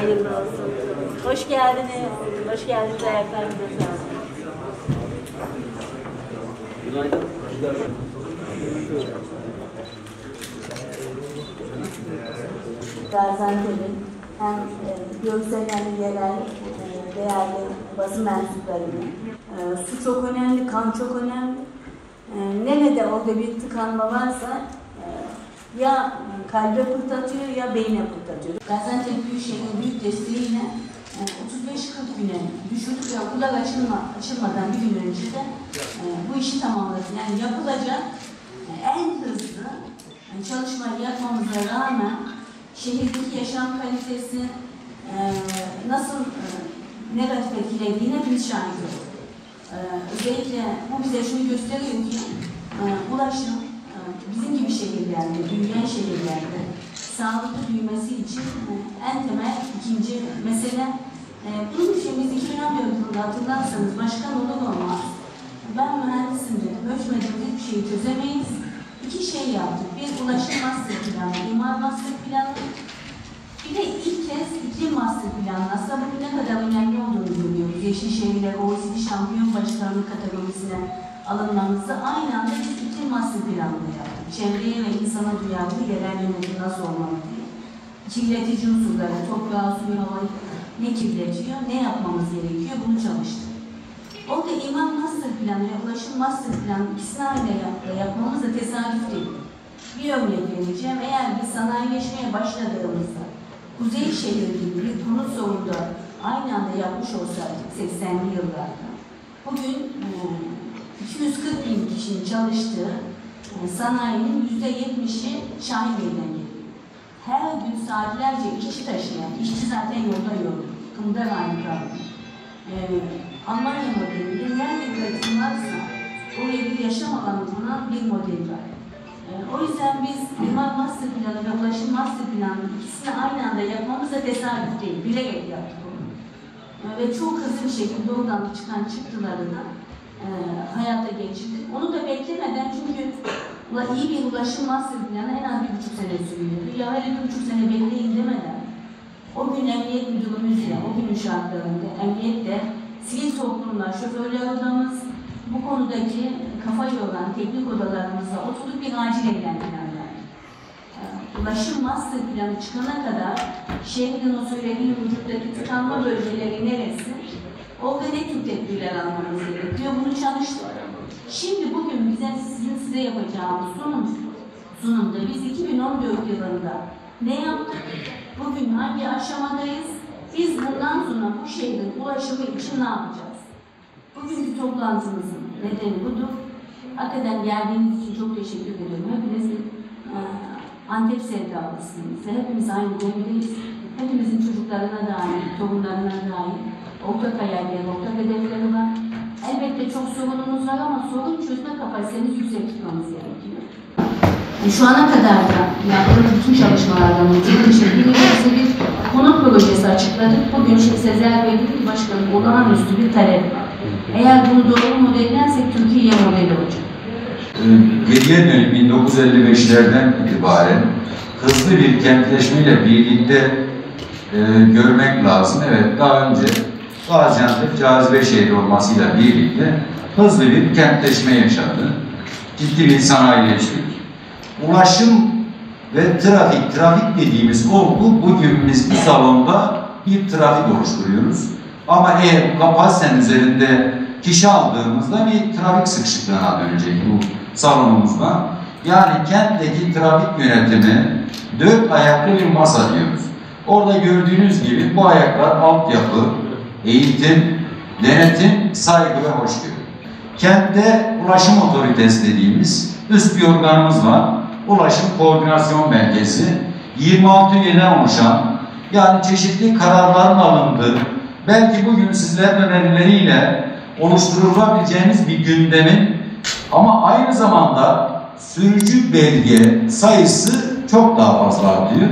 Hayırlı olsun. Hoş geldiniz. Hoş geldiniz. Ayaklarınıza sağlık. Günaydın. Gaziantep'in hem görsel hem yerel değerli basın mensuplarının su çok önemli, kan çok önemli. Nerede orada bir tıkanma varsa ya kalbe pırtlatıyor ya beyne pırtlatıyor. Gaziantep Büyükşehir'in büyük desteğiyle 35-40 güne düşürdük ve okullar açılmadan bir gün önce de bu işi tamamladık. Yani yapılacak en hızlı çalışmayı yapmamıza rağmen şehirdeki yaşam kalitesi nasıl negatif etkilediğine biz şahit olduk. Özellikle bu bize şunu gösteriyor ki ulaşım bizim gibi şehirlerde, büyüyen şehirlerde sağlıklı büyümesi için en temel ikinci mesele. Bunun için biz 2014 yılında hatırlarsanız başkan olur olmaz ben mühendisim dedim, ölçmediğimiz bir şeyi çözemeyiz. İki şey yaptık. Bir ulaşım master planı, imar master planı. Bir de ilk kez iklim master planı. Aslında bugün ne kadar önemli olduğunu görüyoruz. Yeşilşehir'e, OECD şampiyon başkanlığı kategorisine alınmamızı aynı anda biz iklim master planını yaptık. Çevreye ve insana duyarlı yerel yönetim nasıl olmalı diye. Kirletici unsurları, toprağı, suyu, havayı ne kirletiyor, ne yapmamız gerekiyor bunu çalıştık. Orada imar master planı ve ulaşım master planı ikisini aynı yapmamız da tesadüf değil. Bir örnek vereceğim. Eğer biz sanayileşmeye başladığımızda Kuzeyşehir gibi bir konut sorunda aynı anda yapmış olsaydık 80'li yıllarda bugün 240 bin kişinin çalıştığı sanayinin %70'i Şahinbeyli'den geliyor. Her gün saatlerce işçi taşıyan, işçi zaten yolda yorulur. Kımda aynı kaldı. Almanya modelinde nerede üretim varsa oraya bir yaşam alanı bulunan bir model var. O yüzden biz imar master planı ve ulaşım master planı ikisini aynı anda yapmamız da tesadüf değil, bilerek yaptık onu. Ve çok hızlı bir şekilde oradan çıkan çıktıları da hayata geçirdik. Onu da beklemeden çünkü iyi bir ulaşım master planı en az 1,5 sene sürüyordu. Ya hele 1,5 sene bekleyin demeden o gün emniyet müdürümüzle, o günün şartlarında emniyette sivil toplumlar, şoförler odamız, bu konudaki kafa yoran teknik odalarımızla oturduk bir acil eylem planı verdik. Ulaşım master planı çıkana kadar şehrin o söylediğim vücuttaki tıkanma bölgeleri neresi? Orada ne tür tedbirler almamız gerekiyor? Bunu çalıştık. Şimdi bugün size yapacağımız sunumda biz 2014 yılında ne yaptık? Bugün hangi aşamadayız? Biz bundan sonra bu şehrin ulaşımı için ne yapacağız? Bugünkü toplantımızın nedeni budur. Hakikaten geldiğiniz için çok teşekkür ediyorum. Hepiniz Antep sevdalısınız ve hepimiz aynı gemideyiz. Hepimizin çocuklarına dair, torunlarına dair ortak hayalleri, ortak hedefleri var. Elbette çok sorunumuz var ama sorun çözme kapasitemiz yüksek tutmamız gerekiyor. Şu ana kadar da yaptığımız bütün çalışmalardan ötürü için bir konut projesi açıkladık. Bugün Sezer Bey dedi ki başkanım olağanüstü bir talep var. Eğer bunu doğru modellersek Türkiye modeli olacak. Geriye dönük 1955'lerden itibaren hızlı bir kentleşmeyle birlikte görmek lazım. Evet, daha önce Gaziantep cazibe şehri olmasıyla birlikte hızlı bir kentleşme yaşadı. Ciddi bir sanayileştik. Ulaşım ve trafik dediğimiz olgu bugün biz bu salonda bir trafik oluşturuyoruz. Ama eğer kapasitenin üzerinde kişi aldığımızda bir trafik sıkışıklığına dönecek bu salonumuzda. Yani kentteki trafik yönetimi 4 ayaklı bir masa diyoruz. Orada gördüğünüz gibi bu ayaklar altyapı, eğitim, denetim, saygı ve hoşgörü. Kentte ulaşım otoritesi dediğimiz üst bir organımız var. Ulaşım Koordinasyon Merkezi, 26 üyeden oluşan, yani çeşitli kararların alındığı, belki bugün sizlerin önerileriyle oluşturulabileceğimiz bir gündemin ama aynı zamanda sürücü belge sayısı çok daha fazla artıyor.